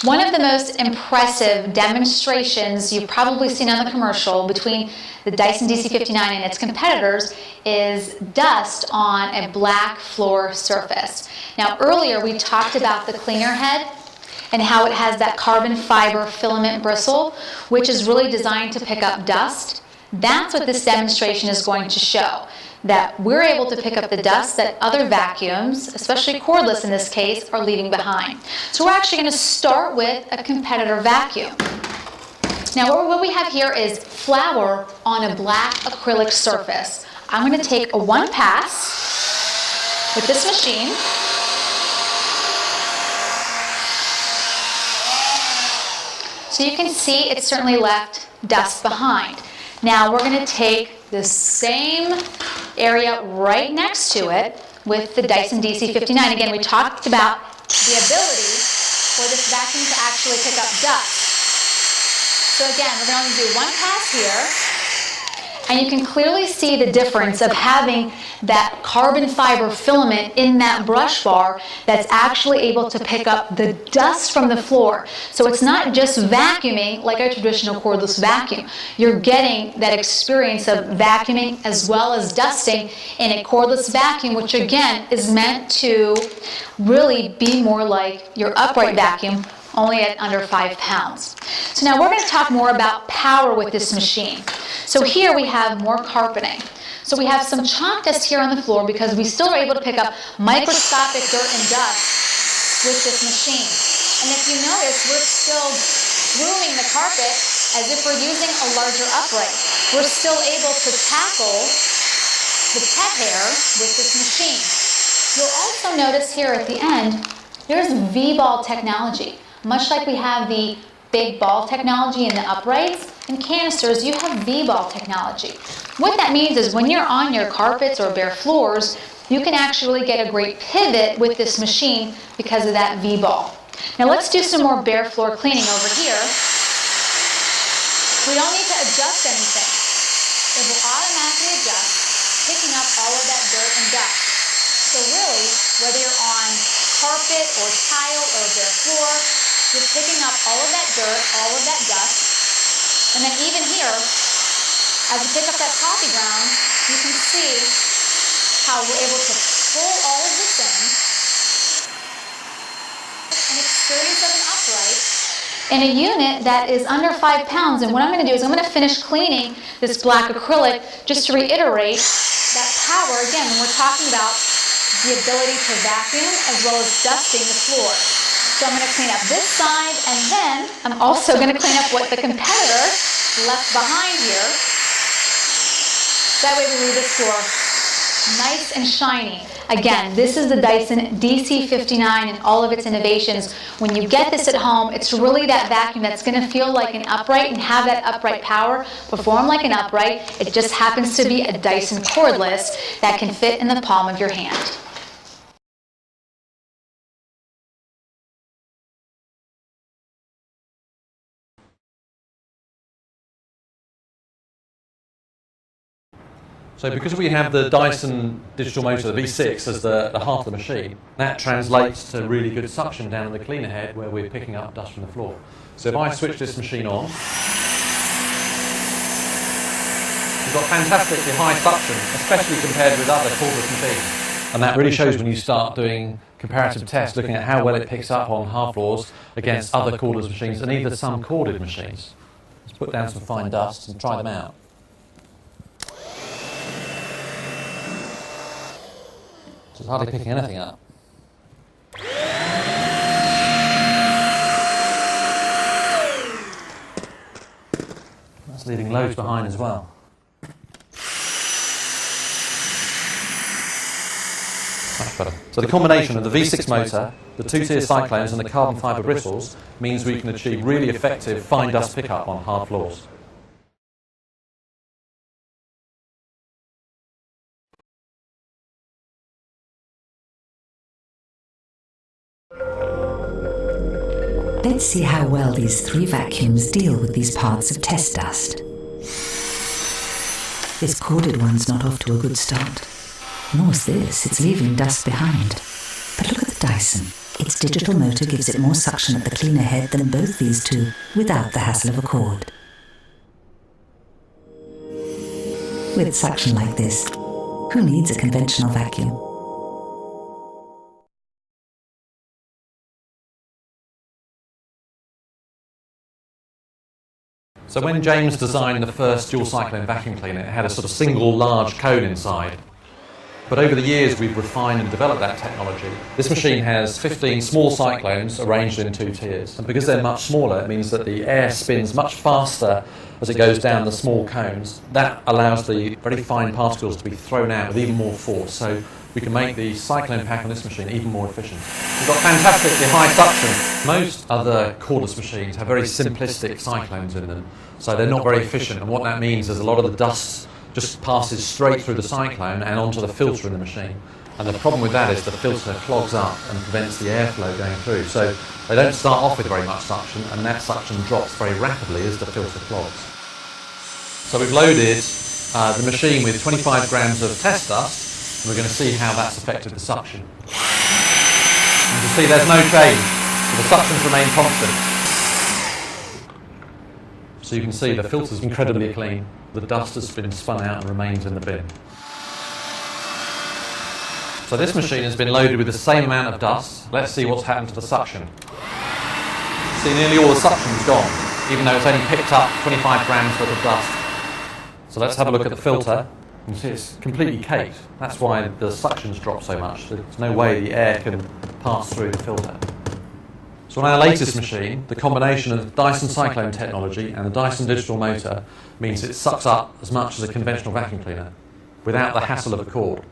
One of the most impressive demonstrations you've probably seen on the commercial between the Dyson DC59 and its competitors is dust on a black floor surface. Now earlier we talked about the cleaner head and how it has that carbon fiber filament bristle, which is really designed to pick up dust. That's what this demonstration is going to show, that we're able to pick up the dust that other vacuums, especially cordless in this case, are leaving behind. So we're actually going to start with a competitor vacuum. Now what we have here is flour on a black acrylic surface. I'm going to take a one pass with this machine. So you can see it certainly left dust behind. Now we're going to take the same area right next to it with the Dyson DC59. Again, we talked about the ability for this vacuum to actually pick up dust. So again, we're going to do one pass here. And you can clearly see the difference of having that carbon fiber filament in that brush bar that's actually able to pick up the dust from the floor. So it's not just vacuuming like a traditional cordless vacuum. You're getting that experience of vacuuming as well as dusting in a cordless vacuum, which again is meant to really be more like your upright vacuum, only at under 5 pounds. So now we're going to talk more about power with this machine. So here we have more carpeting. So we have some chalk dust here on the floor because we still are able to pick up microscopic dirt and dust with this machine. And if you notice, we're still grooming the carpet as if we're using a larger upright. We're still able to tackle the pet hair with this machine. You'll also notice here at the end, there's V-ball technology. Much like we have the big ball technology in the uprights and canisters, you have V-ball technology. What that means is when you're on your carpets or bare floors, you can actually get a great pivot with this machine because of that V-ball. Now let's do some more bare floor cleaning over here. We don't need to adjust anything. It will automatically adjust, picking up all of that dirt and dust. So really, whether you're on carpet or tile or bare floor, you're picking up all of that dirt, all of that dust. And then even here, as you pick up that coffee ground, you can see how we're able to pull all of this in. An experience of an upright in a unit that is under 5 pounds. And what I'm going to do is I'm going to finish cleaning this black acrylic just to reiterate that power, again, when we're talking about the ability to vacuum as well as dusting the floor. So I'm going to clean up this side, and then I'm also going to clean up what the competitor left behind here. That way we leave this floor nice and shiny. Again, this is the Dyson DC59 and all of its innovations. When you get this at home, it's really that vacuum that's going to feel like an upright and have that upright power, perform like an upright. It just happens to be a Dyson Cordless that can fit in the palm of your hand. So because we have the Dyson digital motor, the V6, as the heart of the machine, that translates to really good suction down in the cleaner head where we're picking up dust from the floor. So if I switch this machine on, we've got fantastically high suction, especially compared with other cordless machines. And that really shows when you start doing comparative tests, looking at how well it picks up on hard floors against other cordless machines and even some corded machines. Let's put down some fine dust and try them out. It's hardly picking anything up. That's leaving loads behind as well. Much better. So the combination of the V6 motor, the two-tier cyclones and the carbon fibre bristles means we can achieve really effective fine dust pickup on hard floors. Let's see how well these 3 vacuums deal with these parts of test dust. This corded one's not off to a good start. Nor's this, it's leaving dust behind. But look at the Dyson. Its digital motor gives it more suction at the cleaner head than both these two, without the hassle of a cord. With suction like this, who needs a conventional vacuum? So when James designed the first dual cyclone vacuum cleaner, it had a sort of single large cone inside. But over the years we've refined and developed that technology. This machine has 15 small cyclones arranged in 2 tiers. And because they're much smaller, it means that the air spins much faster as it goes down the small cones. That allows the very fine particles to be thrown out with even more force. So we can make the cyclone pack on this machine even more efficient. We've got fantastically high suction. Most other cordless machines have very simplistic cyclones in them, so they're not very efficient. And what that means is a lot of the dust just passes straight through the cyclone and onto the filter in the machine. And the problem with that is the filter clogs up and prevents the airflow going through. So they don't start off with very much suction, and that suction drops very rapidly as the filter clogs. So we've loaded the machine with 25 grams of test dust, and we're going to see how that's affected the suction. You can see there's no change, so the suctions remain constant. So you can see the filter's incredibly clean. The dust has been spun out and remains in the bin. So this machine has been loaded with the same amount of dust. Let's see what's happened to the suction. See, nearly all the suction's gone, even though it's only picked up 25 grams worth of dust. So let's have a look at the filter. You can see it's completely caked. That's why the suction's dropped so much. There's no way the air can pass through the filter. So on our latest machine, the combination of Dyson Cyclone technology and the Dyson digital motor means it sucks up as much as a conventional vacuum cleaner without the hassle of a cord.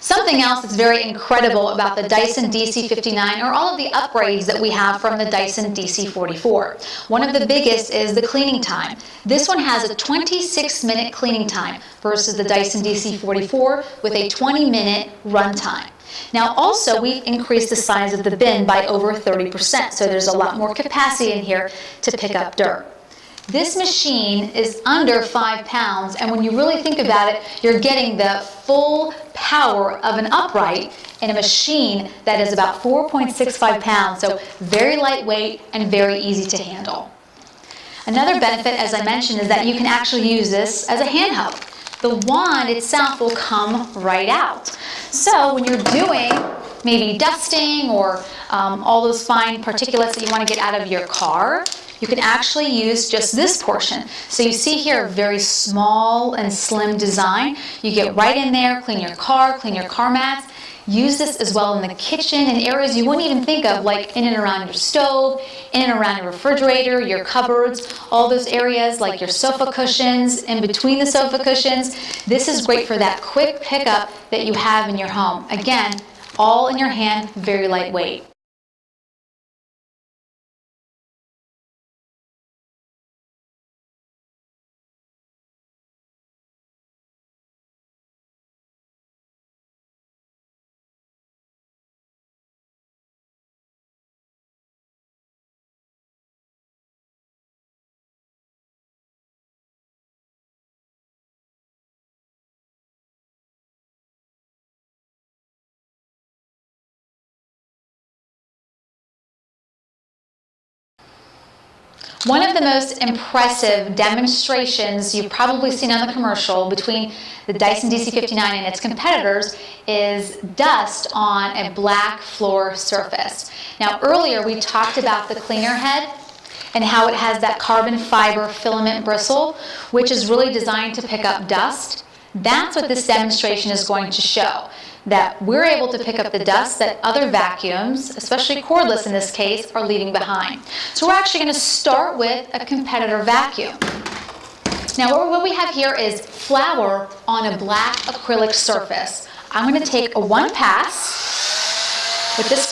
Something else that's very incredible about the Dyson DC59 are all of the upgrades that we have from the Dyson DC44. One of the biggest is the cleaning time. This one has a 26-minute cleaning time versus the Dyson DC44 with a 20-minute run time. Now also, we've increased the size of the bin by over 30%, so there's a lot more capacity in here to pick up dirt. This machine is under 5 pounds, and when you really think about it, you're getting the full power of an upright in a machine that is about 4.65 pounds, so very lightweight and very easy to handle. Another benefit, as I mentioned, is that you can actually use this as a hand hub. The wand itself will come right out. So when you're doing maybe dusting or all those fine particulates that you want to get out of your car, you can actually use just this portion. So you see here a very small and slim design. You get right in there, clean your car mats. Use this as well in the kitchen in areas you wouldn't even think of, like in and around your stove, in and around your refrigerator, your cupboards, all those areas like your sofa cushions, in between the sofa cushions. This is great for that quick pickup that you have in your home. Again, all in your hand, very lightweight. One of the most impressive demonstrations you've probably seen on the commercial between the Dyson DC59 and its competitors is dust on a black floor surface. Now earlier we talked about the cleaner head and how it has that carbon fiber filament bristle, which is really designed to pick up dust. That's what this demonstration is going to show, that we're able to pick up the dust that other vacuums, especially cordless in this case, are leaving behind. So we're actually going to start with a competitor vacuum. Now what we have here is flour on a black acrylic surface. I'm going to take a one pass with this